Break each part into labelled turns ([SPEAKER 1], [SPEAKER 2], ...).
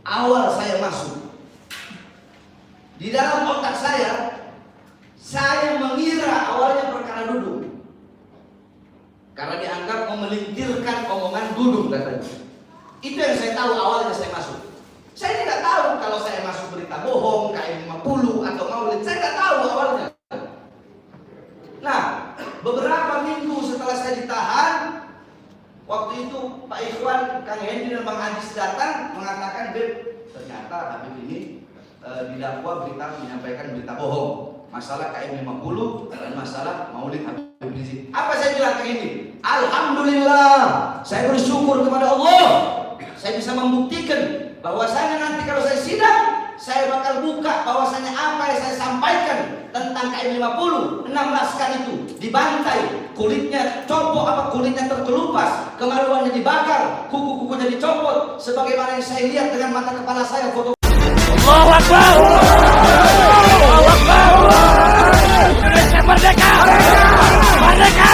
[SPEAKER 1] awal saya masuk, di dalam otak saya mengira awalnya perkara duduk, karena dianggap memelintirkan omongan duduk katanya. Itu yang saya tahu awalnya saya masuk. Saya tidak tahu kalau saya masuk berita bohong, KM50 atau maulid, saya tidak tahu awalnya. Nah, beberapa minggu setelah saya ditahan, waktu itu Pak Ikhwan, Kang Hendy dan Bang Hadis datang mengatakan, Beb, ternyata Habib ini didakwa menyampaikan berita bohong, masalah KM50 dan masalah maulid Habib Rizik. Apa saya bilang ke ini? Alhamdulillah, saya bersyukur kepada Allah, saya bisa membuktikan bahwasanya nanti kalau saya sidang, saya bakal buka bahwasanya apa yang saya sampaikan tentang KM50, 6 laskar itu dibantai, kulitnya copot, kulitnya terkelupas, kemaluannya dibakar, kuku-kukunya dicopot, sebagaimana yang saya lihat dengan mata kepala saya foto.
[SPEAKER 2] Allahu Akbar! Allahu Akbar! Indonesia merdeka! Merdeka!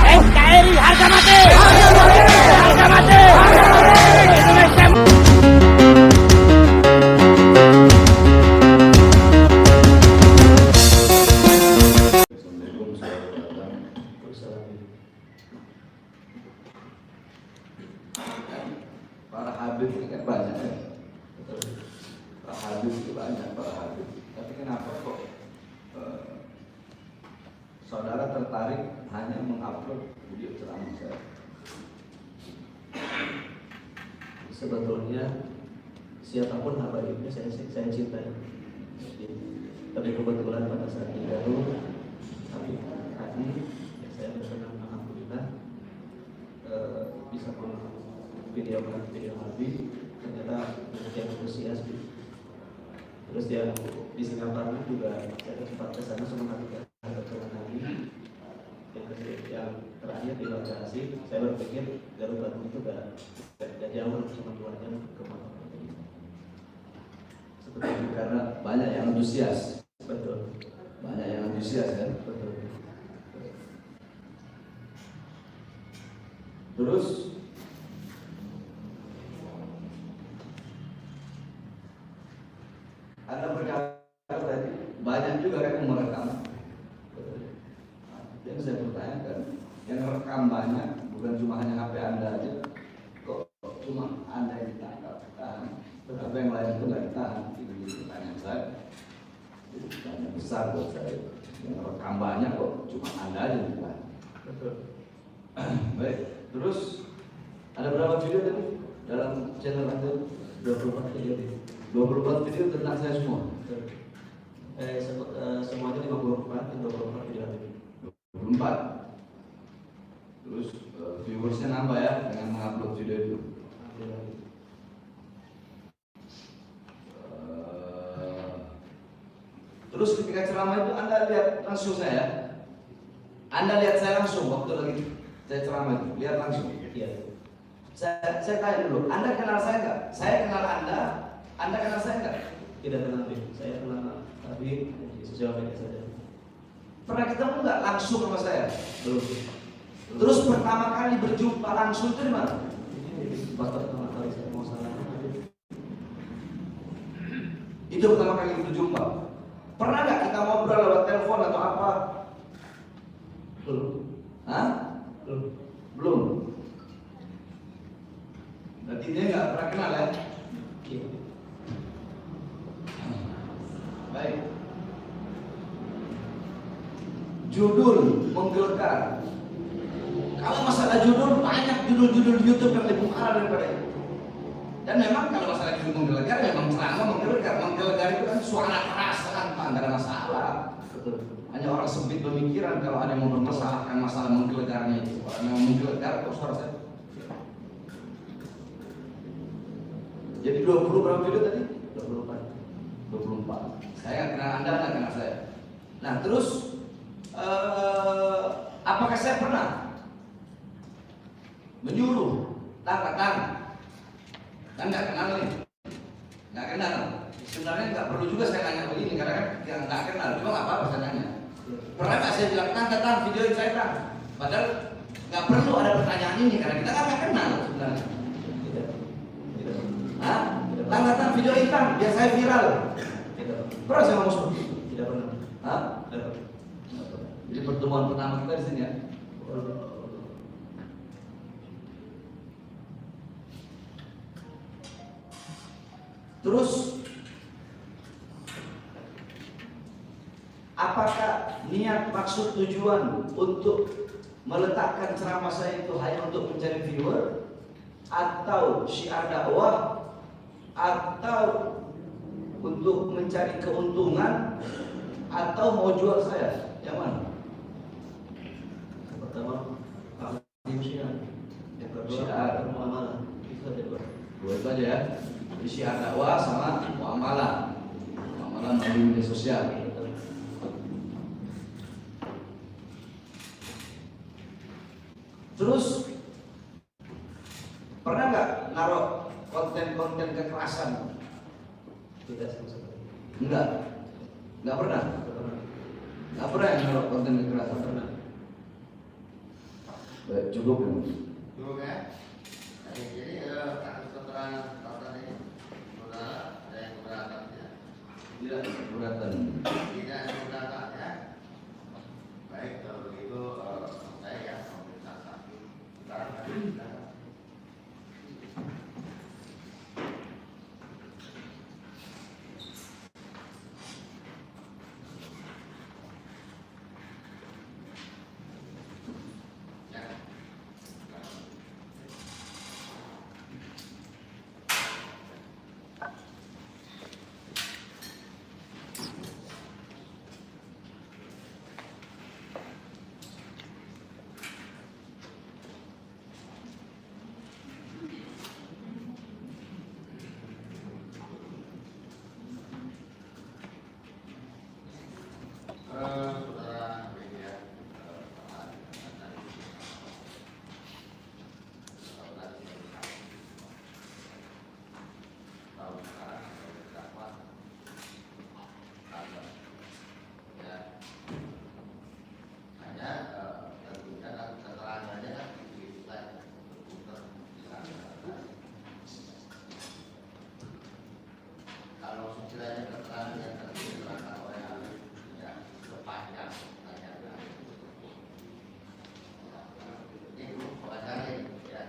[SPEAKER 2] NKRI harga mati! Harga mati! Indonesia.
[SPEAKER 1] Para Habib ini kan banyak ya. Para Habib itu banyak, para Habib. Tapi kenapa kok saudara tertarik hanya mengupload video ceramah saya?
[SPEAKER 3] Sebetulnya siapapun habaibnya saya cintai. Tapi kebetulan pada saat itu tapi tadi saya bersenang alhamdulillah bisa video Habib, ternyata yang antusias. Terus yang di Singapura juga saya sempat ke sana semenjak kebetulan lagi. Yang terakhir di lokasi saya berpikir Garut Bandung itu gak jauh, cuma 2 jam ke Malang.
[SPEAKER 1] Sebetulnya karena banyak yang antusias.
[SPEAKER 3] Betul.
[SPEAKER 1] Banyak yang antusias kan.
[SPEAKER 3] Betul.
[SPEAKER 1] Terus Anda berkata tadi banyak juga kan yang merekam. Yang saya pertanyakan, yang merekam banyak, bukan cuma hanya HP Anda aja. Kok cuma Anda yang ditangkap? Apa yang lain itu nggak ditahan? Itu pertanyaan saya. Itu pertanyaan besar buat saya. Yang merekam banyak kok cuma Anda aja yang ditahan.
[SPEAKER 3] Betul.
[SPEAKER 1] Baik. Terus ada berapa video tadi dalam channel Anda?
[SPEAKER 3] 24 video.
[SPEAKER 1] 24 video tentang saya semua.
[SPEAKER 3] Semuanya 54 video Habib.
[SPEAKER 1] 24. Terus viewersnya nambah ya dengan mengupload video itu. Terus ketika ceramah itu Anda lihat langsung saya. Anda lihat saya langsung waktu lagi saya ceramah itu, lihat langsung.
[SPEAKER 3] Iya.
[SPEAKER 1] Saya tanya dulu, Anda kenal saya nggak? Saya kenal Anda kenal saya nggak?
[SPEAKER 3] Tidak kenal Habib. Saya kenal Habib di sosial media saja.
[SPEAKER 1] Pernah ketemu nggak langsung sama saya?
[SPEAKER 3] Belum.
[SPEAKER 1] Terus pertama kali berjumpa langsung itu di mana?
[SPEAKER 3] Pas pertama kali saya mau salam Habib.
[SPEAKER 1] Itu pertama kali berjumpa. Pernah nggak kita ngobrol lewat telepon atau apa?
[SPEAKER 3] Belum.
[SPEAKER 1] Hah?
[SPEAKER 3] Belum.
[SPEAKER 1] Belum. Berarti dia nggak pernah kenal ya?
[SPEAKER 3] Iya.
[SPEAKER 1] Baik. Judul menggelegar. Kalau masalah judul, banyak judul-judul YouTube yang lebih parah daripada itu. Dan memang kalau masalah judul menggelegar, memang ceramah menggelegar. Menggelegar itu kan suara keras kan, Pak, nggak ada masalah.
[SPEAKER 3] Betul.
[SPEAKER 1] Hanya orang sempit pemikiran kalau ada yang mau mempermasalahkan masalah menggelegarnya itu. Orang yang menggelegar kok suara saya. Jadi 20 berapa video tadi?
[SPEAKER 3] 24.
[SPEAKER 1] 24. Saya nggak kenal Anda, nggak kenal saya. Nah terus apakah saya pernah menyuruh datang? Kan nggak kenal nih, nggak kenal. Sebenarnya nggak perlu juga saya nanya begini karena kan yang nggak kenal. Cuma nggak apa-apa saya nanya. Pernah nggak saya bilang datang videoin saya kan? Padahal nggak perlu ada pertanyaan ini karena kita kan nggak kenal sebenarnya.
[SPEAKER 3] Tidak.
[SPEAKER 1] Hah? video hitam biar saya viral. Pernah saya ngomong seperti itu?
[SPEAKER 3] Tidak pernah.
[SPEAKER 1] Hah?
[SPEAKER 3] Tidak pernah.
[SPEAKER 1] Jadi pertemuan pertama kita di sini ya. Terus apakah niat maksud tujuan untuk meletakkan ceramah saya itu hanya untuk mencari viewer, atau syiar dakwah, atau untuk mencari keuntungan, atau mau jual saya? Yang mana?
[SPEAKER 3] Pertama, aktif syiar. Yang kedua,
[SPEAKER 1] Syiar.
[SPEAKER 3] muamalah. Itu ada dua.
[SPEAKER 1] Dua itu aja ya. Jadi syiar dakwah sama muamalah. Muamalah melalui media sosial. Terus pernah nggak naruh konten-konten kekerasan?
[SPEAKER 3] Tidak sama sekali.
[SPEAKER 1] Nggak pernah.
[SPEAKER 3] Tidak pernah.
[SPEAKER 1] Nggak pernah yang naruh konten kekerasan.
[SPEAKER 3] Tidak pernah.
[SPEAKER 1] Baik, cukup ya.
[SPEAKER 4] Cukup ya. Jadi kasus keterangan pasal ini, saudara ada yang keberatan ya?
[SPEAKER 1] Tidak keberatan.
[SPEAKER 4] Tidak ada keberatan ya. Baik, kalau begitu saya ya memeriksa saksi. Sekarang kami silakan. Saudara media kalau sekiranya keterangan yang tadi diterangkan oleh ahli ya sepanjang pertanyaan itu wajar ya.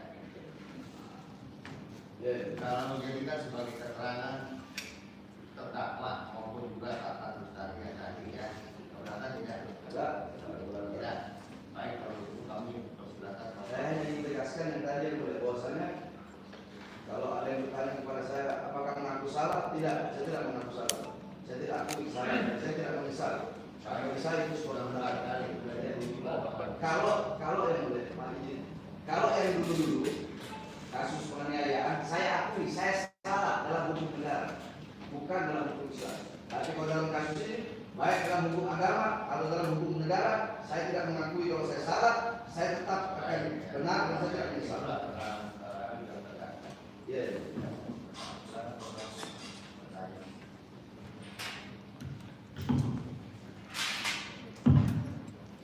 [SPEAKER 4] Kalau menjadikan sebagai keterangan terdakwa maupun juga kata Ustaz yang tadi ya, keberatan tidak? Tidak. Baik, kalau itu kami persilakan.
[SPEAKER 1] Saya hanya ingin tegaskan yang tadi boleh bahwasanya kalau ada yang bertanya kepada saya apakah mengaku salah? Tidak, saya tidak mengaku salah. Saya tidak akui salah, saya tidak menyesal. Bagi saya itu sudah benar. Kalau yang boleh, kalau yang dulu kasus penganiayaan, saya akui saya salah dalam hukum negara, bukan dalam hukum Islam. Tapi kalau dalam kasus ini, baik dalam hukum agama atau dalam hukum negara, saya tidak mengakui kalau saya salah. Saya tetap akan benar dan saya tidak menyesal. Ya.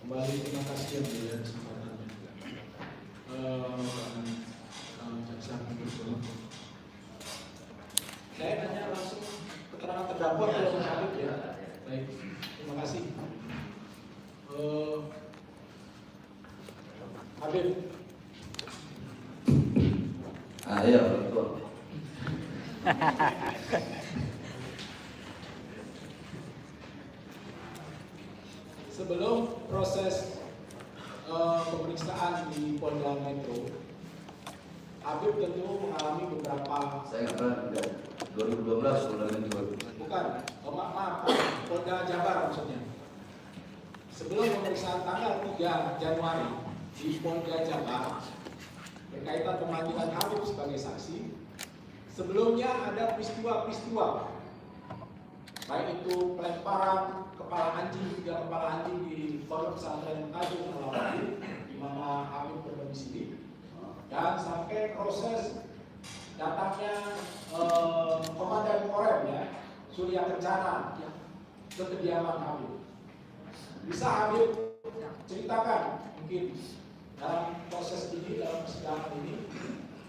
[SPEAKER 5] Kembali terima kasih yang mulia kesempatannya. Jaksa penuntut umum. Saya tanya langsung keterangan terdakwa kalau Habib ya. Baik, terima kasih. Habib.
[SPEAKER 1] Iya betul.
[SPEAKER 5] Sebelum proses pemeriksaan di Polda Metro, Habib tentu mengalami beberapa.
[SPEAKER 1] Saya nggak pernah tidak. 2012 sudah itu.
[SPEAKER 5] Bukan, maaf, Polda Jabar maksudnya. Sebelum pemeriksaan tanggal 3 Januari di Polda Jabar berkaitan pemanggilan Habib sebagai saksi, sebelumnya ada peristiwa-peristiwa, baik itu pelemparan kepala anjing, 3 kepala anjing di Pondok Pesantren Tajur Al-Wahid, di mana Habib berdomisili, dan sampai proses datangnya komandan Korem ya, Surya Kencana ke kediaman Habib. Bisa Habib ceritakan mungkin dalam proses ini, dalam persidangan ini,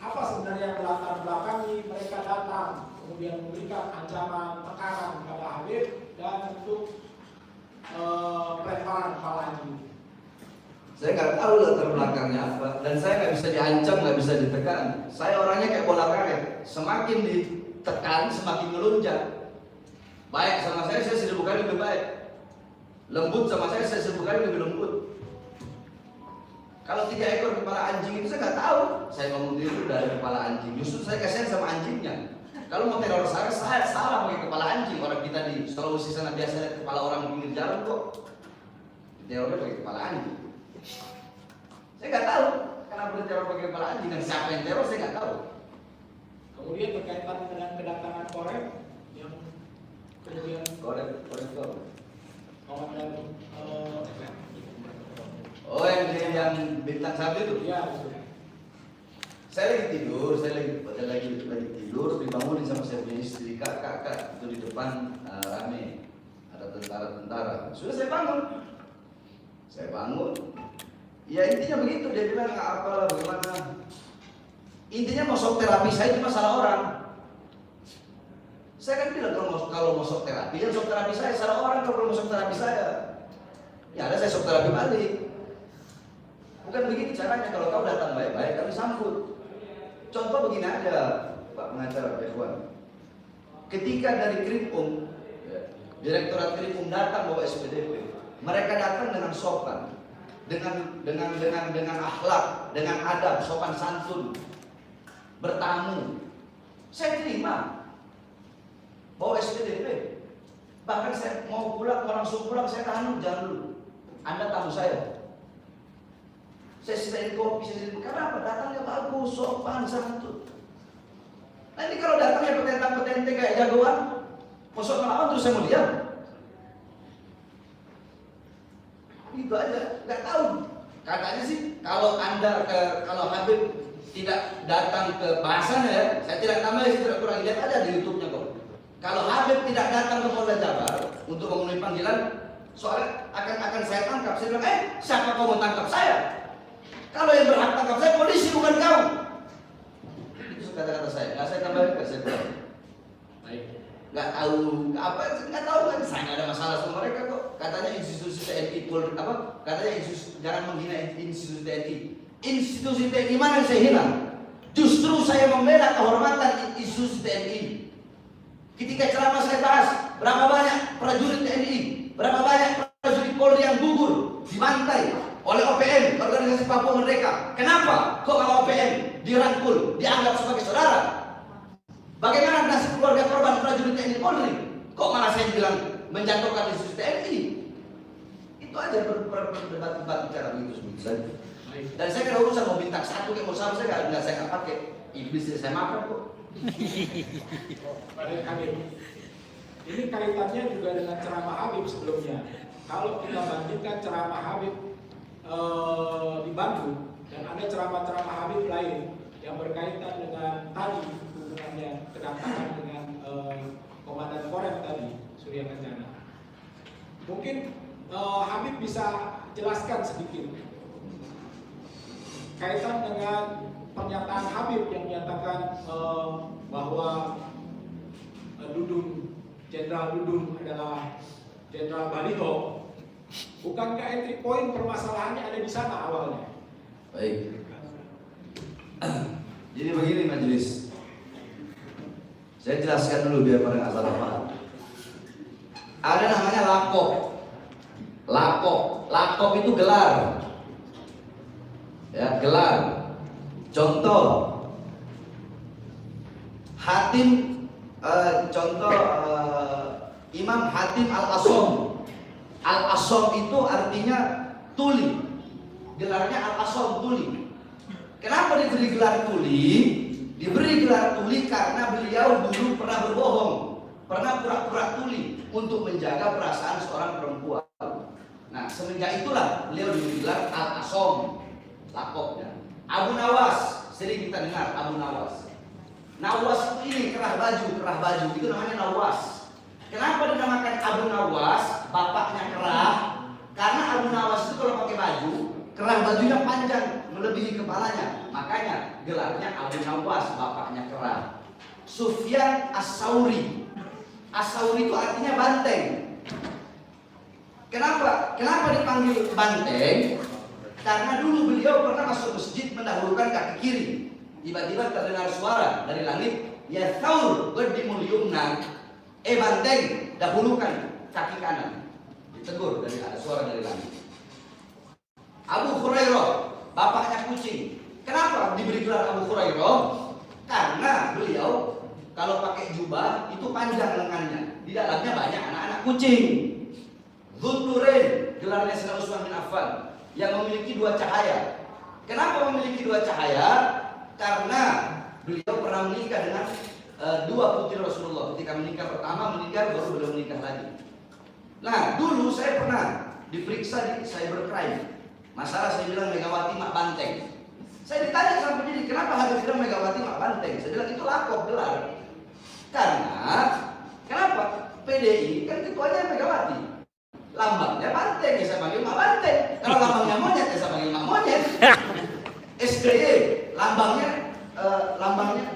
[SPEAKER 5] apa sebenarnya yang melatar belakangi mereka datang kemudian memberikan ancaman tekanan kepada Habib dan untuk pelemparan kepala anjing.
[SPEAKER 1] Saya nggak tahu latar belakangnya apa, dan saya nggak bisa diancam, nggak bisa ditekan. Saya orangnya kayak bola karet, semakin ditekan semakin melunjak. Baik sama saya 1000 kali lebih baik. Lembut sama saya 1000 kali lebih lembut. Kalau 3 ekor kepala anjing itu saya nggak tahu. Saya ngomong dulu dari kepala anjing. Justru saya kasihan sama anjingnya. Kalau mau teror saya salah pakai kepala anjing. Orang kita di Sulawesi sana biasa lihat kepala orang di pinggir jalan kok. Terornya pakai kepala anjing. Saya nggak tahu kenapa diteror pakai kepala anjing dan siapa yang teror saya nggak tahu.
[SPEAKER 5] Kemudian berkaitan dengan kedatangan Korem yang kemudian
[SPEAKER 1] Korem.
[SPEAKER 5] komandan
[SPEAKER 1] yang bintang 1 itu.
[SPEAKER 5] ya betul.
[SPEAKER 1] Saya lagi tidur, lagi tidur, dibangunin sama saya punya istri, kak, itu di depan rame, ada tentara. Sudah saya bangun. Ya intinya begitu, dia bilang nggak apalah bagaimana. Intinya mau shock terapi saya itu masalah orang. Saya kan bilang kalau mau shock terapi, ya shock terapi saya, salah orang kalau mau shock terapi saya. Ya ada saya shock terapi balik. Bukan begitu caranya, kalau kau datang baik-baik kami sambut. Contoh begini aja, Pak Pengacara, Pak Ikhwan. Ketika dari Krimpung, Direktorat Krimpung datang bawa SPDP, mereka datang dengan sopan, dengan akhlak, dengan adab, sopan santun, bertamu. Saya terima bawa SPDP. Bahkan saya mau pulang, langsung pulang, saya tahan jangan dulu. Anda tamu saya. Saya sediain kopi, karena apa? Datangnya bagus, sopan, santun. Nanti kalau datangnya petentang-petente kayak jagoan, masuk ngelawan terus saya mau diam. Itu aja, nggak tahu. Katanya sih kalau kalau Habib tidak datang ke bahasannya ya, saya tidak tambah, saya tidak kurang, lihat aja di YouTube-nya kok. Kalau Habib tidak datang ke Polda Jabar untuk memenuhi panggilan, soalnya akan saya tangkap. Saya bilang, siapa kau mau tangkap saya? Kalau yang berhak tangkap saya polisi, bukan kau. Itu kata-kata saya. Nggak saya tambahin, nggak saya kurang.
[SPEAKER 5] Baik.
[SPEAKER 1] Nggak tahu kan? Saya nggak ada masalah sama mereka kok. Katanya institusi TNI Polri katanya jangan menghina institusi TNI. Institusi TNI mana yang saya hina? Justru saya membela kehormatan institusi TNI. Ketika ceramah saya bahas berapa banyak prajurit TNI, berapa banyak prajurit Polri yang gugur, dibantai oleh OPM, Organisasi Papua Merdeka. Kenapa? Kok kalau OPM dirangkul, dianggap sebagai saudara? Bagaimana nasib keluarga korban prajurit TNI Polri? Kok malah saya bilang menjatuhkan institusi TNI? Itu aja berdebat-debat bicara begitu saja. Dan saya kira urusan mau bintang 1 kayak mau sama saya nggak pakai. Iblis saya makan kok.
[SPEAKER 5] Baik Habib. Ini kaitannya juga dengan ceramah Habib sebelumnya. Kalau kita bandingkan ceramah Habib di Bandung dan ada ceramah-ceramah Habib lain yang berkaitan dengan tadi hubungannya kedatangan dengan Komandan Korem tadi, Surya Kencana. Mungkin Habib bisa jelaskan sedikit kaitan dengan pernyataan Habib yang menyatakan bahwa Jenderal Dudung adalah Jenderal Baliho. Bukankah entry point permasalahannya ada di sana awalnya?
[SPEAKER 1] Baik. Jadi begini majelis. Saya jelaskan dulu biar pada nggak salah paham. Ada namanya lakop. Lakop itu gelar. Ya, gelar. Contoh Hatim, Imam Hatim Al-Asom. Al-Asom itu artinya tuli. Gelarnya Al-Asom, tuli. Kenapa diberi gelar tuli? Diberi gelar tuli karena beliau dulu pernah berbohong, pernah pura-pura tuli untuk menjaga perasaan seorang perempuan. Nah, semenjak itulah beliau diberi gelar Al-Asom, lakopnya. Abu Nawas, sering kita dengar Abu Nawas. Nawas itu ini kerah baju itu namanya Nawas. Kenapa dinamakan Abu Nawas? Bapaknya kerah. Karena Abu Nawas itu kalau pakai baju, kerah bajunya panjang melebihi kepalanya. Makanya gelarnya Abu Nawas, bapaknya kerah. Sufyan As-Sauri. As-Sauri itu artinya banteng. Kenapa dipanggil banteng? Karena dulu beliau pernah masuk masjid mendahulukan kaki kiri. Tiba-tiba terdengar suara dari langit, ya Thaur qaddimul yumna. Banteng, dahulukan kaki kanan. Ditegur dari ada suara dari langit. Abu Hurairah, bapaknya kucing. Kenapa diberi gelar Abu Hurairah? Karena beliau kalau pakai jubah itu panjang lengannya. Di dalamnya banyak anak-anak kucing. Dzunnurein, gelarnya Sayyidina Utsman bin Affan, yang memiliki dua cahaya. Kenapa memiliki dua cahaya? Karena beliau pernah menikah dengan dua putri Rasulullah. Ketika menikah pertama meninggal, baru beliau menikah lagi. Nah, dulu saya pernah diperiksa di cybercrime. Masalah saya bilang Megawati mak banteng. Saya ditanya sama penyidik, kenapa harus bilang Megawati mak banteng? Saya bilang itu lakop gelar. Karena kenapa? PDI kan ketuanya Megawati. Lambangnya banteng, ya saya panggil mak banteng. Kalau lambangnya monyet, ya saya panggil mak monyet. SBY, lambangnya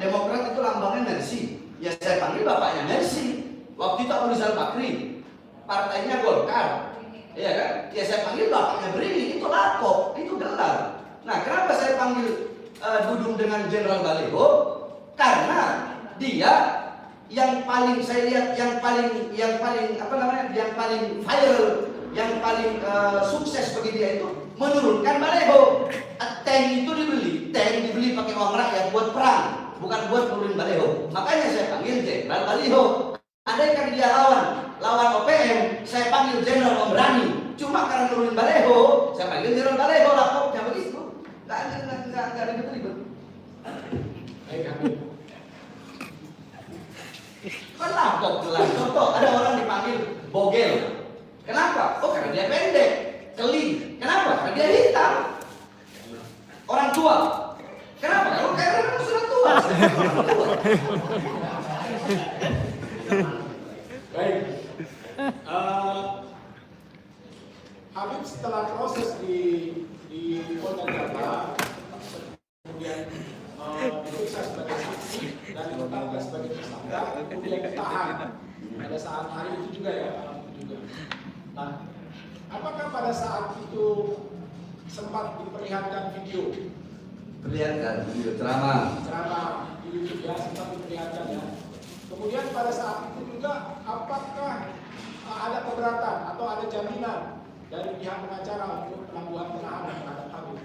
[SPEAKER 1] Demokrat itu lambangnya Mercy. Ya saya panggil bapaknya Mercy. Waktu itu Abu Rizal Bakri, partainya Golkar. Iya kan? Ya saya panggil bapaknya Beringin, itu lakop, itu gelar. Nah, kenapa saya panggil Dudung dengan Jenderal Baleho? Karena dia yang paling saya lihat yang paling viral, yang paling sukses bagi dia itu menurunkan Baleho. Tank itu dibeli pakai uang rakyat buat perang, bukan buat nurunin Baleho. Makanya saya panggil Jenderal Baleho. Andai kan dia lawan OPM, saya panggil Jenderal Pemberani. Cuma karena nurunin Baleho, saya panggil Jenderal Baleho, lakopnya begitu. Nggak ribet-ribet.
[SPEAKER 5] Baik, Habib.
[SPEAKER 1] Kan lakop gelar. Contoh, ada orang dipanggil Bogel. Kenapa? Oh, karena dia pendek. Keling. Kenapa? Karena dia hitam. Orang tua. Kenapa? Karena memang sudah tua.
[SPEAKER 5] Baik. Habib setelah proses di Polda Jabar, kemudian diperiksa sebagai saksi dan ditetapkan sebagai tersangka, kemudian ditahan pada saat hari itu juga ya, malam itu juga. Nah, apakah pada saat itu sempat diperlihatkan video?
[SPEAKER 1] Perlihatkan video ceramah.
[SPEAKER 5] Ceramah di YouTube ya, sempat diperlihatkan ya. Kemudian pada saat itu juga apakah ada keberatan atau ada jaminan dari pihak pengacara untuk penangguhan penahanan terhadap Habib?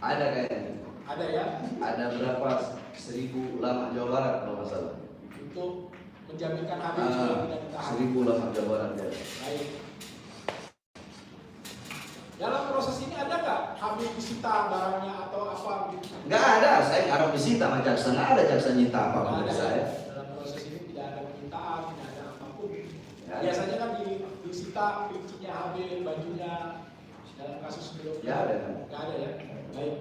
[SPEAKER 1] Ada kayaknya.
[SPEAKER 5] Ada ya?
[SPEAKER 1] Ada berapa? 1000 ulama Jawa Barat kalau nggak salah.
[SPEAKER 5] Untuk menjaminkan Habib supaya tidak ditahan.
[SPEAKER 1] 1000 ulama Jawa Barat ya.
[SPEAKER 5] Baik. Dalam proses ini ada nggak Habib disita barangnya atau apa gitu?
[SPEAKER 1] Nggak ada, saya nggak harus disita sama jaksa, nggak ada jaksa nyita apa
[SPEAKER 5] Nggak
[SPEAKER 1] dari
[SPEAKER 5] ada.
[SPEAKER 1] saya.
[SPEAKER 5] Dalam proses ini tidak ada permintaan, tidak ada apapun.
[SPEAKER 1] Ya.
[SPEAKER 5] Biasanya kan disita pincinya Habib, bajunya dalam kasus sebelumnya.
[SPEAKER 1] Ya ada.
[SPEAKER 5] Nggak ada ya. Baik.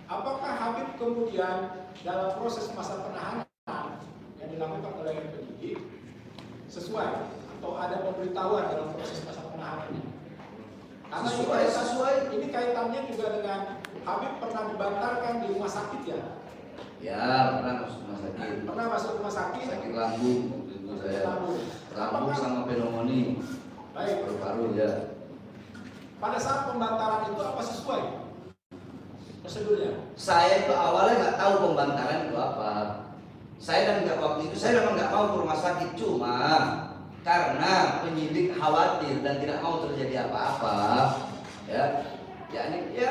[SPEAKER 5] Apakah Habib kemudian dalam proses masa penahanan yang dilakukan oleh penyidik sesuai atau ada pemberitahuan dalam proses masa penahanannya? Karena
[SPEAKER 1] Sesuai.
[SPEAKER 5] ini kaitannya juga dengan Habib pernah dibantarkan di rumah sakit ya?
[SPEAKER 1] Ya pernah masuk rumah sakit.
[SPEAKER 5] Pernah masuk rumah sakit?
[SPEAKER 1] Sakit lambung waktu itu saya. Lambung sama pneumonia.
[SPEAKER 5] Baik.
[SPEAKER 1] Paru-paru ya.
[SPEAKER 5] Pada saat pembantaran itu apa sesuai prosedurnya?
[SPEAKER 1] Saya itu awalnya nggak tahu pembantaran itu apa. Saya waktu itu saya memang nggak mau ke rumah sakit, cuma karena penyidik khawatir dan tidak mau terjadi apa-apa, ya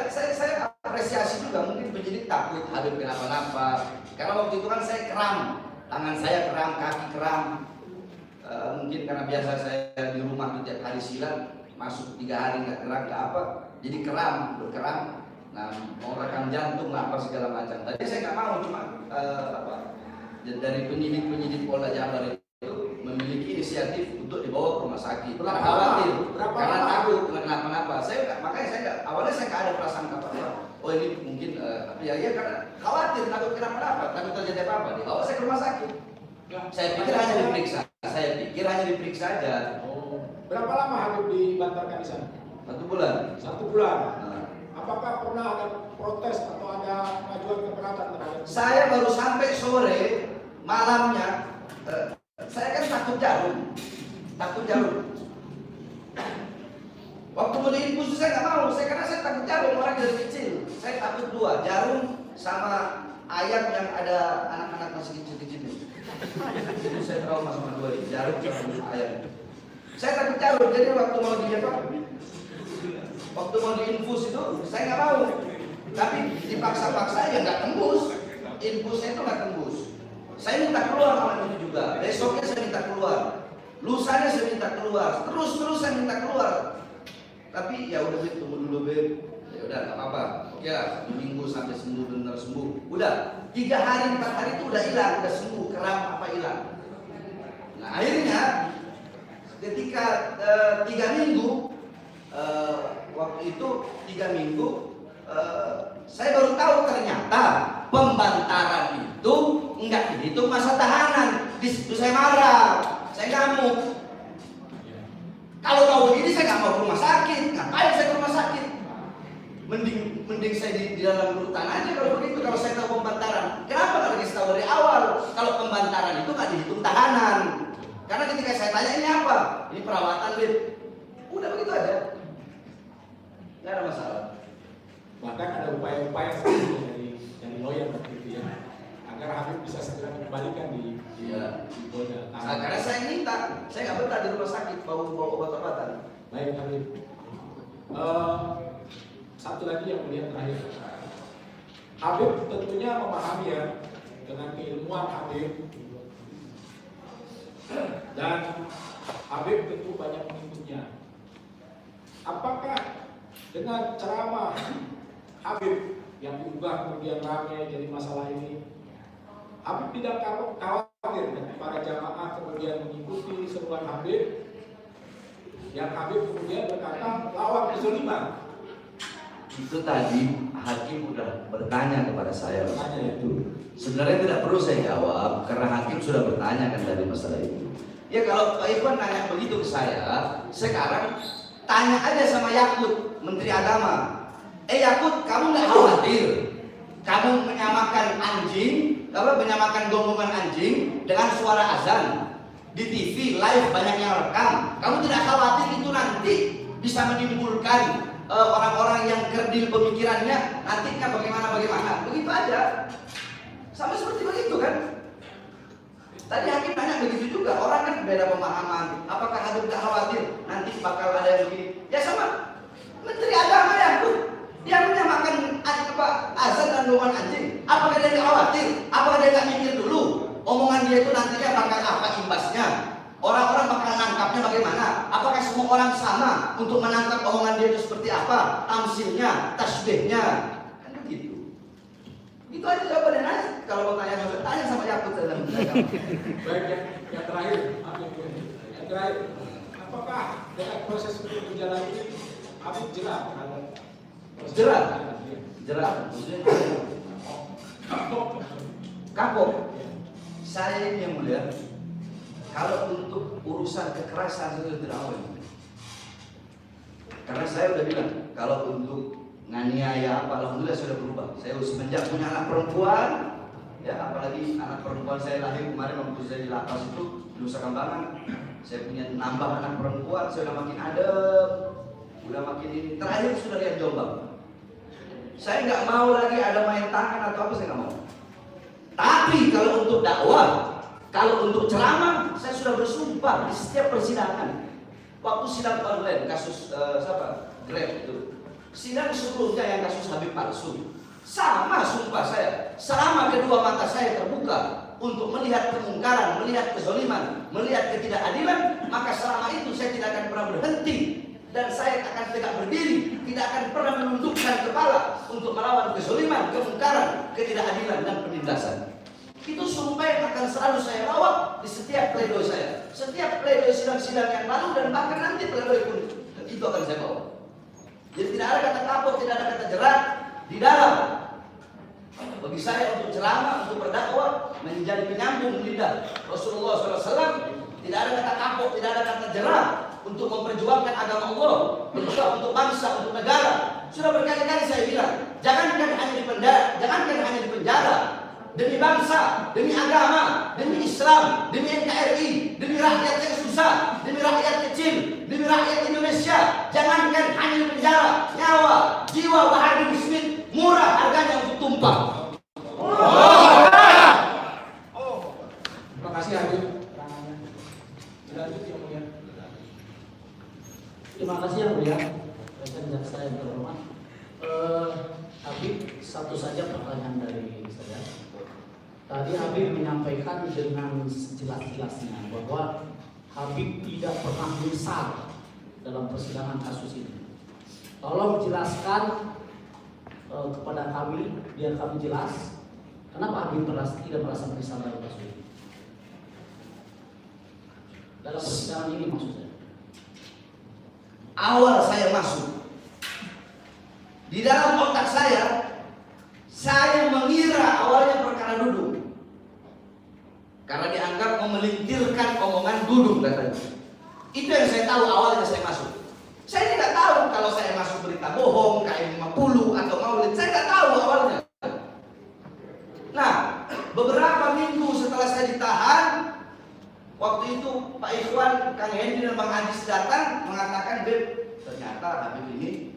[SPEAKER 1] saya apresiasi juga, mungkin penyidik takut Habib kenapa-napa, karena waktu itu kan saya kram, tangan saya kram, kaki kram, mungkin karena biasa saya di rumah itu tiap hari silang, masuk 3 hari nggak gerak nggak apa, jadi berkeram, nah mau rekam jantung apa segala macam. Tadi saya nggak mau, cuma dari penyidik Polda Jabar itu memiliki inisiatif untuk dibawa ke rumah sakit. Karena khawatir, karena takut kenapa-napa. Makanya saya awalnya saya nggak ada perasaan apa-apa. Oh ini mungkin ya karena khawatir, takut kenapa-napa, takut terjadi apa-apa. Dibawa saya ke rumah sakit. Saya pikir hanya diperiksa aja.
[SPEAKER 5] Oh. Berapa lama Habib dibantarkan di sana?
[SPEAKER 1] 1 bulan.
[SPEAKER 5] 1 bulan.
[SPEAKER 1] Nah,
[SPEAKER 5] Apakah pernah ada protes atau ada pengajuan keberatan terhadap
[SPEAKER 1] Saya baru sampai sore, malamnya, saya kan takut jarum. Waktu mau diinfus saya nggak mau, karena saya takut jarum, orang dari kecil. Saya takut dua, jarum sama ayam yang ada anak-anak masih kecil-kecil. Itu saya trauma sama dua ini, jarum sama ayam. Saya takut jarum, jadi waktu mau diinfus itu saya nggak mau. Tapi dipaksa-paksa ya nggak tembus, infusnya itu nggak tembus. Saya minta keluar malam itu juga, besoknya saya minta keluar, lusanya saya minta keluar, terus saya minta keluar. Tapi ya udah Bet, tunggu dulu Bet. Ya udah nggak apa-apa. Oke lah, 1 minggu sampai sembuh, benar sembuh. Udah 3 hari 4 hari itu udah hilang, udah sembuh, keram apa hilang. Nah akhirnya ketika 3 minggu waktu itu 3 minggu saya baru tahu ternyata pembantaran itu enggak dihitung masa tahanan. Di situ saya marah, saya ngamuk. Kalau tahu begini saya nggak mau ke rumah sakit. Ngapain saya ke rumah sakit? Mending saya di dalam rutan aja kalau begitu. Kalau saya tahu pembantaran, kenapa nggak dikasih tahu dari awal? Kalau pembantaran itu nggak dihitung tahanan. Karena ketika saya tanya ini apa? Ini perawatan Bet. Udah begitu aja. Nggak ada masalah.
[SPEAKER 5] bahkan ada upaya-upaya dari lawyer gitu ya, agar Habib bisa segera dikembalikan di Polda.
[SPEAKER 1] Karena saya minta, saya nggak betah di rumah sakit bawa obat-obatan.
[SPEAKER 5] Baik Habib. Satu lagi yang mulia terakhir. Habib tentunya memahami ya dengan keilmuan Habib, dan Habib tentu banyak pengikutnya. Apakah dengan ceramah Habib yang diunggah kemudian ramai jadi masalah ini, Habib tidak khawatir dan para jamaah kemudian mengikuti seruan Habib, yang Habib kemudian berkata lawan kezaliman?
[SPEAKER 1] Itu tadi hakim sudah bertanya kepada saya.
[SPEAKER 5] Tanya itu.
[SPEAKER 1] Sebenarnya tidak perlu saya jawab karena hakim sudah bertanya kan dari masalah itu. Ya kalau Pak Irfan nanya begitu ke saya, sekarang tanya aja sama Yakut, Menteri Agama. Yakut, kamu nggak khawatir? Kamu menyamakan menyamakan gonggongan anjing dengan suara azan di TV live, banyak yang rekam. Kamu tidak khawatir itu nanti bisa menimbulkan orang-orang yang kerdil pemikirannya nantinya bagaimana? Begitu aja. Sama seperti begitu kan? Tadi hakim nanya begitu juga. Orang kan beda pemahaman. Apakah Habib tidak khawatir nanti bakal ada yang begini? Ya sama Menteri Agama ya, yang menyamakan azan dan gonggongan anjing. Apakah dia tidak khawatir? Apakah dia tidak mikir dulu omongan dia itu nantinya bakal apa imbasnya? Orang-orang bakal nangkapnya bagaimana? Apakah semua orang sama untuk menangkap omongan dia itu seperti apa? Tamsilnya, tasbihnya, kan begitu. Itu aja jawabannya nanti. Kalau mau tanya sama Yakut dalam agama.
[SPEAKER 5] Baik, yang terakhir, apakah dengan proses itu berjalan ini Habib jerah terhadap
[SPEAKER 1] Jerah, maksudnya kapok. Saya ini yang mulia, kalau untuk urusan kekerasan itu tidak mau. Karena saya udah bilang, kalau untuk nganiaya apa, alhamdulillah sudah berubah. Saya semenjak punya anak perempuan, ya apalagi anak perempuan saya lahir kemarin waktu saya di lapas itu di Nusa Kambangan, saya punya nambah anak perempuan, saya udah makin adem, udah makin ini. Terakhir sudah lihat Jombang. Saya nggak mau lagi ada main tangan atau apa, saya nggak mau. Tapi kalau untuk dakwah, kalau untuk ceramah, saya sudah bersumpah di setiap persidangan. Waktu sidang online kasus Grab itu, sidang sebelumnya yang kasus Habib palsu, sama sumpah saya. Selama kedua mata saya terbuka untuk melihat kemungkaran, melihat kezaliman, melihat ketidakadilan, maka selama itu saya tidak akan pernah berhenti. Dan saya akan tegak berdiri, tidak akan pernah menundukkan kepala untuk melawan kezaliman, kemungkaran, ketidakadilan dan penindasan. Itu sumpah yang akan selalu saya rawat di setiap pledoi saya, setiap pledoi sidang-sidang yang lalu, dan bahkan nanti pledoi pun itu akan saya bawa. Jadi tidak ada kata kapok, tidak ada kata jerat di dalam. Bagi saya untuk ceramah, untuk berdakwah menjadi penyambung lidah Rasulullah SAW. Tidak ada kata kapok, tidak ada kata jerat. Untuk memperjuangkan agama Allah, berjuang untuk bangsa, untuk negara, Sudah berkali-kali saya bilang, jangankan hanya di penjara, demi bangsa, demi agama, demi Islam, demi NKRI, demi rakyat yang susah, demi rakyat kecil, demi rakyat Indonesia. Jangankan hanya di penjara, nyawa, jiwa Bahar bin Smith murah harganya untuk tumpah.
[SPEAKER 5] Terima kasih Habib. Lanjut yang mulia.
[SPEAKER 6] Terima kasih yang mulia. Rekan jaksa yang terhormat. Habib, satu saja pertanyaan dari saya. Tadi Habib menyampaikan dengan sejelas-jelasnya bahwa Habib tidak pernah menyesal dalam persidangan kasus ini. Tolong jelaskan kepada kami, biar kami jelas, kenapa Habib tidak merasa menyesal dalam kasus ini? Dalam persidangan ini maksud saya.
[SPEAKER 1] Awal saya masuk, di dalam otak saya mengira awalnya perkara dudung, karena dianggap memelintirkan omongan dudung katanya. Itu yang saya tahu awalnya saya masuk. Saya tidak tahu kalau saya masuk berita bohong, KM 50 atau maulid, saya tidak tahu awalnya. Nah, beberapa minggu setelah saya ditahan, waktu itu Pak Ikhwan, Kang Hendy dan Bang Adis datang mengatakan, Beb, ternyata Habib ini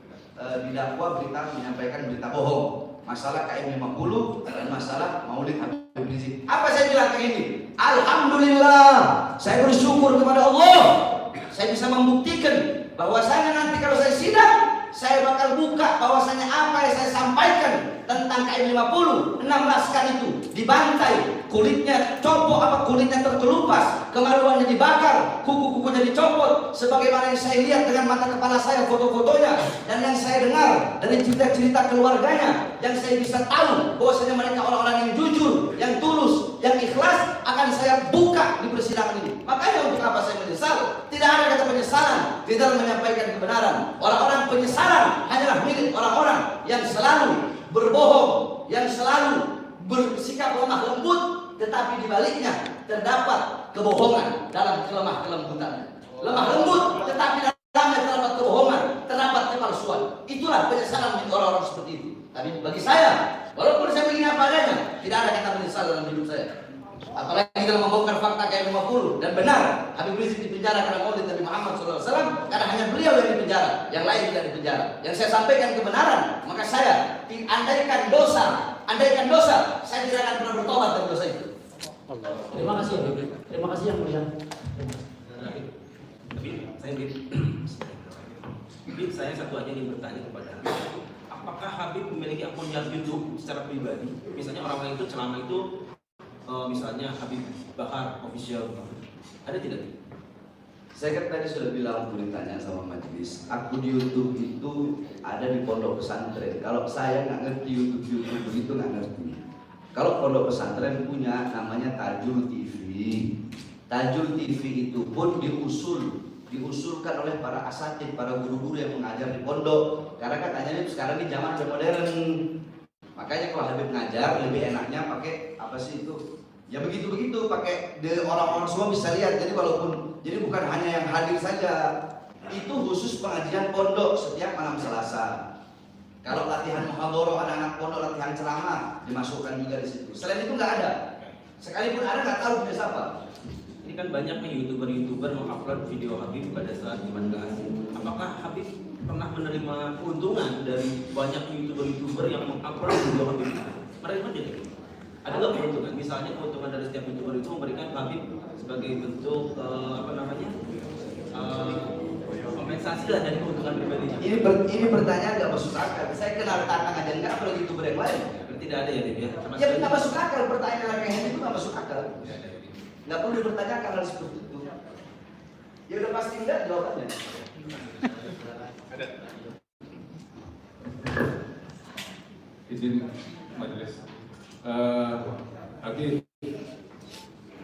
[SPEAKER 1] didakwa menyampaikan berita bohong, masalah KM 50 dan masalah maulid Habib Rizik. Apa saya bilang Kang Hendy? Alhamdulillah, saya bersyukur kepada Allah, saya bisa membuktikan bahwasanya nanti kalau saya sidang, saya bakal buka bahwasanya apa yang saya sampaikan tentang KM 50, 16 kan itu dibantai, kulitnya kulitnya terkelupas, kemaluannya dibakar, kuku-kukunya dicopot, sebagaimana yang saya lihat dengan mata kepala saya foto-fotonya, dan yang saya dengar dari cerita-cerita keluarganya, yang saya bisa tahu bahwasanya mereka orang-orang yang jujur, yang tulus, yang ikhlas, akan saya buka di persidangan ini. Makanya untuk apa saya menyesal? Tidak ada kata penyesalan di dalam menyampaikan kebenaran. Orang-orang penyesalan hanyalah milik orang-orang yang selalu berbohong, yang selalu bersikap lemah lembut, tetapi di baliknya terdapat kebohongan dalam kelemah kelembutannya. Lemah lembut, tetapi dalamnya terdapat kebohongan, terdapat kepalsuan. Itulah penyesalan milik orang-orang seperti itu. Tapi bagi saya, walaupun saya begini apa adanya, tidak ada kata menyesal dalam hidup saya. Apalagi dalam membongkar fakta KM 50 dan benar Habib Rizik dipenjara karena maulid Nabi Muhammad SAW, karena hanya beliau yang dipenjara, yang lain tidak dipenjara. Yang saya sampaikan kebenaran, maka saya andaikan dosa, saya tidak akan pernah bertobat dari dosa itu.
[SPEAKER 6] Terima kasih Habib. Terima kasih yang mulia.
[SPEAKER 3] Habib, saya satu aja ingin bertanya kepada Habib. Apakah Habib memiliki akun YouTube secara pribadi? Misalnya orang itu celana itu misalnya Habib Bahar Official, ada tidak?
[SPEAKER 1] Saya kan tadi sudah bilang beritanya sama majelis, akun YouTube itu ada di pondok pesantren. Kalau saya nggak ngerti YouTube begitu, nggak ngerti. Kalau pondok pesantren punya namanya Tajul TV. Tajul TV itu pun diusulkan oleh para asatid, para guru-guru yang mengajar di pondok. Karena katanya ini sekarang di zaman modern. Makanya kalau Habib ngajar lebih enaknya pakai apa sih itu? Ya begitu-begitu, pakai orang-orang semua bisa lihat. Jadi bukan hanya yang hadir saja. Itu khusus pengajian pondok setiap malam Selasa. Kalau latihan muhadharah anak-anak pondok, latihan ceramah dimasukkan juga di situ. Selain itu nggak ada. Sekalipun ada nggak tahu dia siapa.
[SPEAKER 3] Ini kan banyaknya youtuber mengupload video Habib pada saat zaman keasing. Apakah Habib pernah menerima keuntungan dari banyak youtuber yang mengupload video Habib? Menerima tidak? Ada nggak keuntungan? Misalnya keuntungan dari setiap youtuber itu memberikan Habib sebagai bentuk kompensasi lah dari keuntungan pribadinya.
[SPEAKER 1] Ini pertanyaan nggak masuk akal. Saya kenal Tatang aja nggak, apalagi youtuber yang lain.
[SPEAKER 3] Tidak ada ya, Habib ya?
[SPEAKER 1] Ya nggak masuk akal, pertanyaan kayak itu nggak masuk akal. Nggak perlu dipertanyakan hal seperti itu. Ya udah pasti enggak jawabannya.
[SPEAKER 7] Ada. Izin majelis. Habib,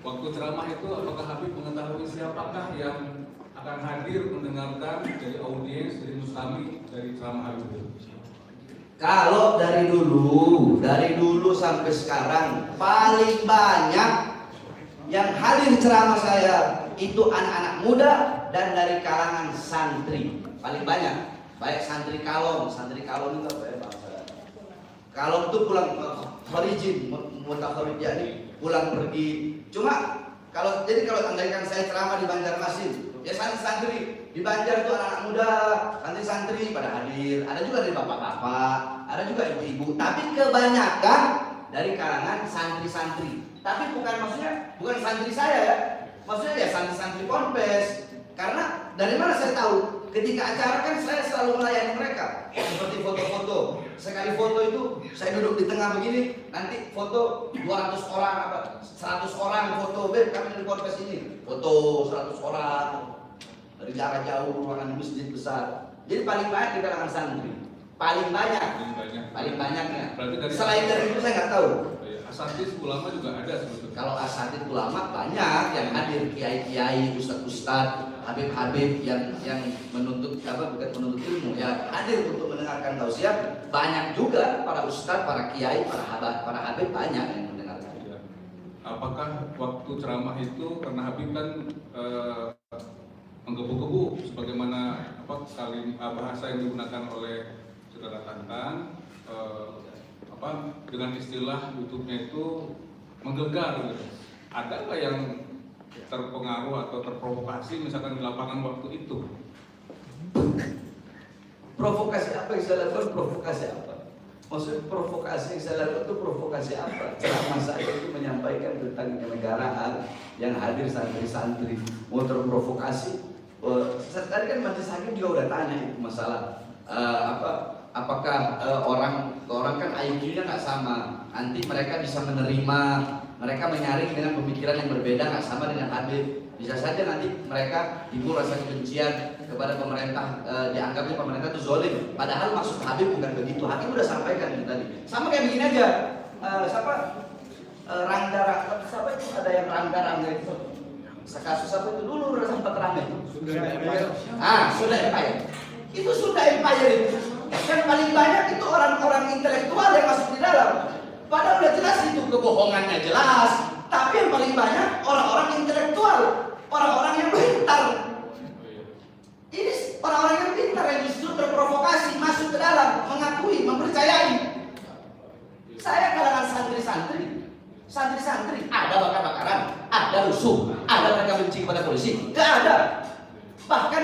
[SPEAKER 7] waktu ceramah itu apakah Habib mengetahui siapakah yang akan hadir mendengarkan dari audiens, dari Mustami, dari ceramah Habib?
[SPEAKER 1] Kalau dari dulu sampai sekarang paling banyak yang hadir ceramah saya itu anak-anak muda dan dari kalangan santri paling banyak. baik santri kalong itu apa ya bahasa? Kalong itu pulang kharijin, mutakharij yani pulang pergi. Cuma kalau andaikan saya ceramah di Banjarmasin, ya santri di Banjar itu anak-anak muda, santri pada hadir. Ada juga dari bapak-bapak, ada juga ibu-ibu. Tapi kebanyakan dari kalangan santri-santri. Tapi maksudnya bukan santri saya ya, maksudnya ya santri-santri ponpes. Karena dari mana saya tahu? Ketika acara kan saya selalu melayani mereka. Seperti foto-foto. Sekali foto itu saya duduk di tengah begini, nanti foto 200 orang 100 orang foto, kami dari ponpes ini. Foto 100 orang dari jarak jauh, ruangan masjid besar. Jadi paling banyak di kalangan santri. Paling banyaknya. Selain dari itu saya nggak tahu.
[SPEAKER 7] Asatidz ulama juga ada sebetulnya.
[SPEAKER 1] Kalau asatidz ulama banyak yang hadir, kiai-kiai, ustadz-ustadz, habib-habib yang menuntut bukan menuntut ilmu ya, hadir untuk mendengarkan tausiah. Banyak juga para ustadz, para kiai, para habib banyak yang mendengarkan.
[SPEAKER 7] Ya. Apakah waktu ceramah itu karena Habib kan menggebu-gebu sebagaimana bahasa yang digunakan oleh saudara Tantan, dengan istilah YouTube-nya itu menggelegar gitu. Ada nggak yang terpengaruh atau terprovokasi misalkan di lapangan waktu itu?
[SPEAKER 1] Provokasi apa yang saya lakukan? Provokasi apa? Maksudnya provokasi yang saya lakukan itu provokasi apa? Ceramah saya itu menyampaikan tentang kenegaraan yang hadir santri-santri. Mau terprovokasi? Tadi kan majelis hakim juga udah tanya itu masalah apakah orang kan IQ-nya nggak sama, nanti mereka bisa menerima, mereka menyaring dengan pemikiran yang berbeda nggak sama dengan Habib. Bisa saja nanti mereka timbul rasa kebencian kepada pemerintah, dianggapnya pemerintah itu zolim. Padahal maksud Habib bukan begitu. Hakim udah sampaikan itu tadi. Sama kayak begini aja. Rangga itu ada yang Rangga itu. Kasus apa itu dulu udah sempat rame itu. Sudah Empire. Itu sudah Empire itu. Yang paling banyak itu orang-orang intelektual yang masuk di dalam. Padahal udah jelas itu kebohongannya jelas. Tapi yang paling banyak orang-orang intelektual, orang-orang yang pintar. Ini orang-orang yang pintar yang justru terprovokasi masuk ke dalam, mengakui, mempercayai. Saya kalangan santri-santri, ada bakar-bakaran, ada rusuh, ada mereka benci kepada polisi, nggak ada. Bahkan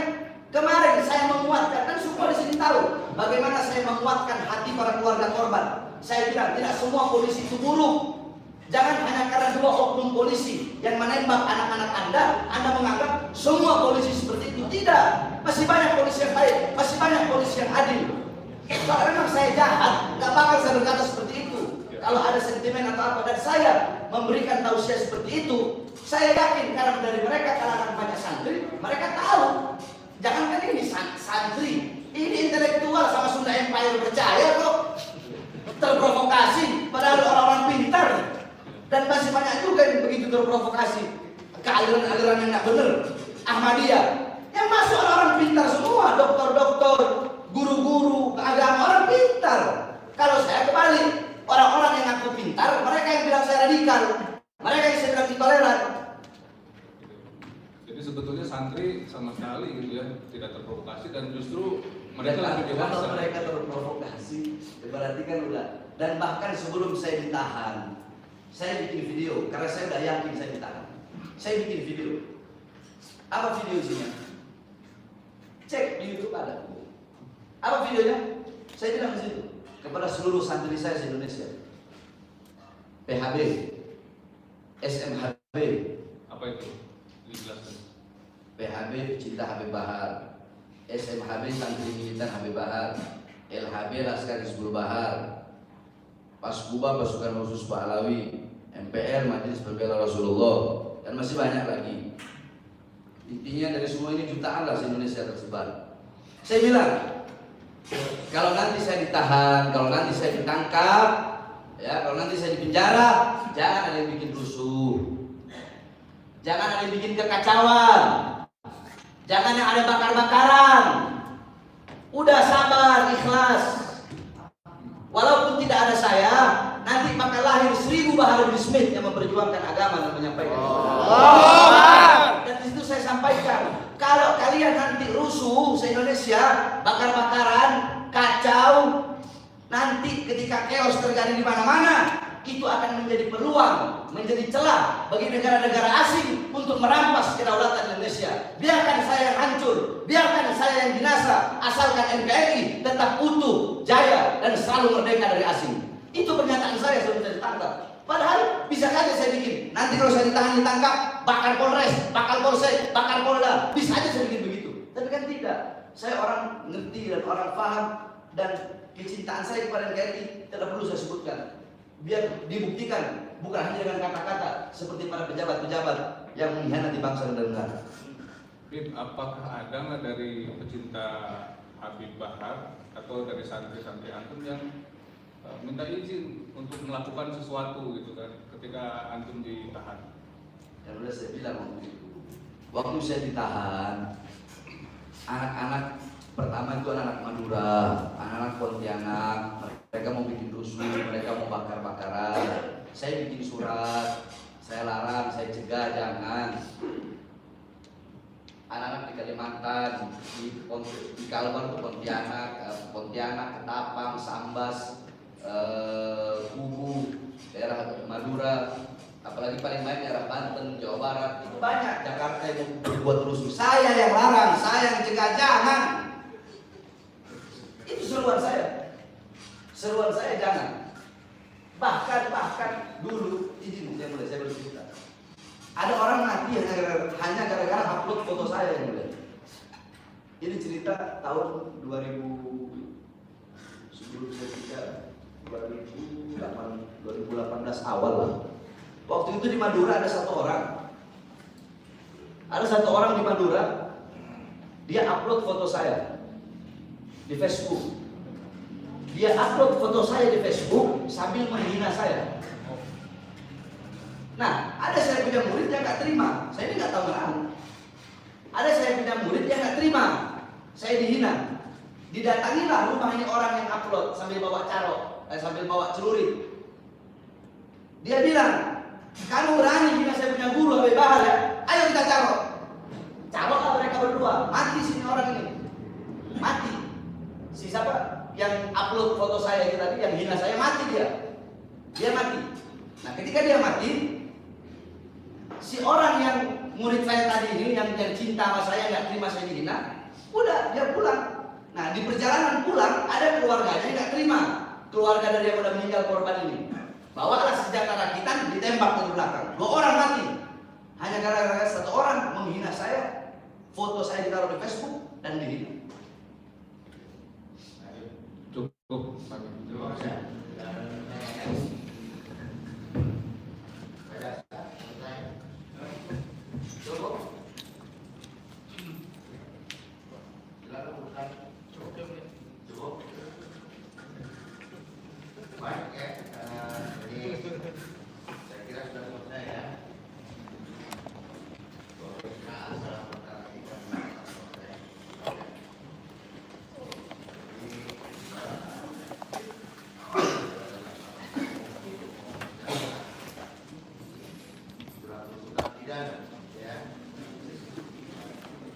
[SPEAKER 1] kemarin saya menguatkan, kan semua di sini tahu bagaimana saya menguatkan hati para keluarga korban. Saya bilang tidak semua polisi itu buruk. Jangan hanya karena 2 oknum polisi yang menembak anak-anak Anda menganggap semua polisi seperti itu. Tidak, masih banyak polisi yang baik, masih banyak polisi yang adil. Kalau memang saya jahat, nggak bakal saya berkata seperti itu. Kalau ada sentimen atau apa, dan saya memberikan tausiah seperti itu, saya yakin karena dari mereka kalangan banyak santri, mereka tahu. Jangankan ini santri, ini intelektual sama Sunda Empire percaya kok. Terprovokasi, padahal orang-orang pintar. Dan masih banyak juga yang begitu terprovokasi ke aliran-aliran yang nggak benar. Ahmadiyah, yang masuk orang-orang pintar semua, dokter-dokter, guru-guru, agama orang pintar. Kalau saya kebalik, orang-orang yang ngaku pintar, mereka yang bilang saya radikal, mereka yang saya bilang intoleran.
[SPEAKER 7] Jadi sebetulnya santri sama sekali gitu ya tidak terprovokasi dan justru mereka lebih dewasa.
[SPEAKER 1] Kalau mereka terprovokasi, berarti kan udah. Dan bahkan sebelum saya ditahan, saya bikin video karena saya udah yakin saya ditahan. Saya bikin video. Apa video isinya? Cek di YouTube ada. Apa videonya? Saya bilang di situ kepada seluruh santri saya di Indonesia. PHB, SMHB.
[SPEAKER 7] Apa itu? Dijelaskan.
[SPEAKER 1] PHB Cinta Habib Bahar, SMHB Santri Militan Habib Bahar, LHB Laskar Hizbul Bahar, Paskuba Pasukan Khusus Pahlawi, MPR Majelis Pembela Rasulullah, dan masih banyak lagi. Intinya dari semua ini jutaan lah se-Indonesia tersebar. Saya bilang, kalau nanti saya ditahan, kalau nanti saya ditangkap, ya, kalau nanti saya dipenjara, jangan ada yang bikin rusuh, jangan ada yang bikin kekacauan, jangan yang ada bakar-bakaran. Udah sabar, ikhlas. Walaupun tidak ada saya, nanti bakal lahir 1000 Bahar bin Smith yang memperjuangkan agama dan menyampaikan. Dan di situ saya sampaikan, kalau kalian kalian nanti rusuh se-Indonesia, bakar-bakaran, kacau, nanti ketika chaos terjadi di mana-mana, itu akan menjadi peluang, menjadi celah bagi negara-negara asing untuk merampas kedaulatan Indonesia. Biarkan saya yang hancur, biarkan saya yang binasa, asalkan NKRI tetap utuh, jaya, dan selalu merdeka dari asing. Itu pernyataan saya sebelum saya ditangkap. Padahal bisa saja saya bikin, nanti kalau saya ditahan ditangkap, bakar Polres, bakar Polsek, bakar Polda, bisa aja saya bikin begitu. Tapi kan tidak. Saya orang ngerti dan orang paham, dan kecintaan saya kepada NKRI tidak perlu saya sebutkan. Biar dibuktikan, bukan hanya dengan kata-kata seperti para pejabat-pejabat yang mengkhianati bangsa dan negara.
[SPEAKER 7] Bib, apakah ada nggak dari pecinta Habib Bahar atau dari santri-santri antum yang minta izin untuk melakukan sesuatu gitu kan ketika antum ditahan?
[SPEAKER 1] Yang udah saya bilang waktu saya ditahan, anak-anak pertama itu anak-anak Madura, anak-anak Pontianak, mereka mau bikin rusuh, mereka mau bakar-bakaran. Saya bikin surat, saya larang, saya cegah, jangan. Anak-anak di Kalimantan, di Kalbar itu Pontianak, Ketapang, Sambas, Kubu, daerah Madura, apalagi paling banyak daerah Banten, Jawa Barat, itu banyak. Jakarta yang berbuat rusuh. Saya yang larang, saya yang cegah, jangan. Itu seruan saya. Seruan saya jangan. Bahkan dulu, izin saya mulai, saya bercerita. Ada orang mati hanya gara-gara upload foto saya yang mulai. Ini cerita tahun 2000, sebelum saya nikah, 2018 awal lah. Waktu itu di Madura ada satu orang. Ada satu orang di Madura, dia upload foto saya di Facebook. Dia upload foto saya di Facebook sambil menghina saya. Nah, ada saya punya murid yang nggak terima. Saya ini nggak tahu kenapa. Ada saya punya murid yang nggak terima. Saya dihina. Didatangilah rumah ini orang yang upload sambil bawa sambil bawa celurit. Dia bilang, kamu berani hina saya punya guru Habib Bahar ya? Ayo kita carok. Caroklah mereka berdua. Mati sini orang ini. Mati. Si siapa? Yang upload foto saya tadi, yang hina saya, mati dia. Dia mati. Nah, ketika dia mati, si orang yang murid saya tadi ini, yang cinta sama saya, nggak terima saya dihina, udah dia pulang. Nah, di perjalanan pulang ada keluarganya yang nggak terima, keluarga dari yang udah meninggal korban ini. Bawalah senjata rakitan, ditembak dari belakang. 2 orang mati. Hanya gara-gara satu orang menghina saya, foto saya ditaruh di Facebook dan dihina.
[SPEAKER 7] Cukup.
[SPEAKER 4] Baik ya, jadi saya kira sudah selesai ya.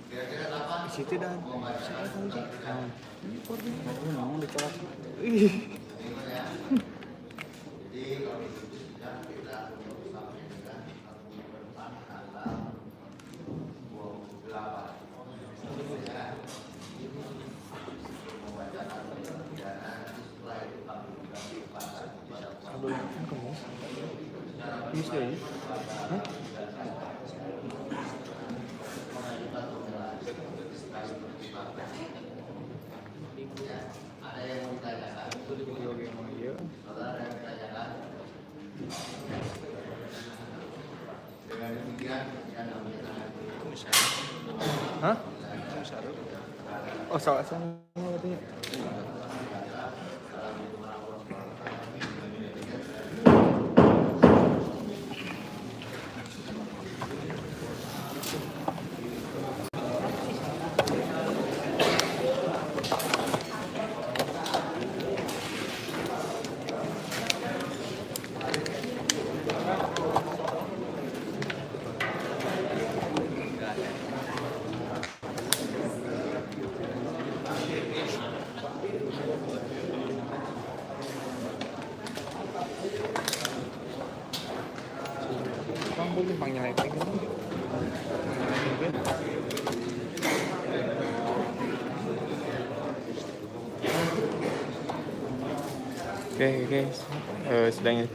[SPEAKER 4] Kira-kira kapan?
[SPEAKER 8] Situ dan mau dicolok.
[SPEAKER 4] Jadi kalau itu sudah kita untuk sampai dengan depan tanggal 28 ya. Membacakan pidana setelah itu kami berikan kepada ada yang mau ditanyakan? Saudara yang ditanyakan? Dengan demikian yang namanya
[SPEAKER 8] Hah? Oh, salah katanya. Oke guys, sedang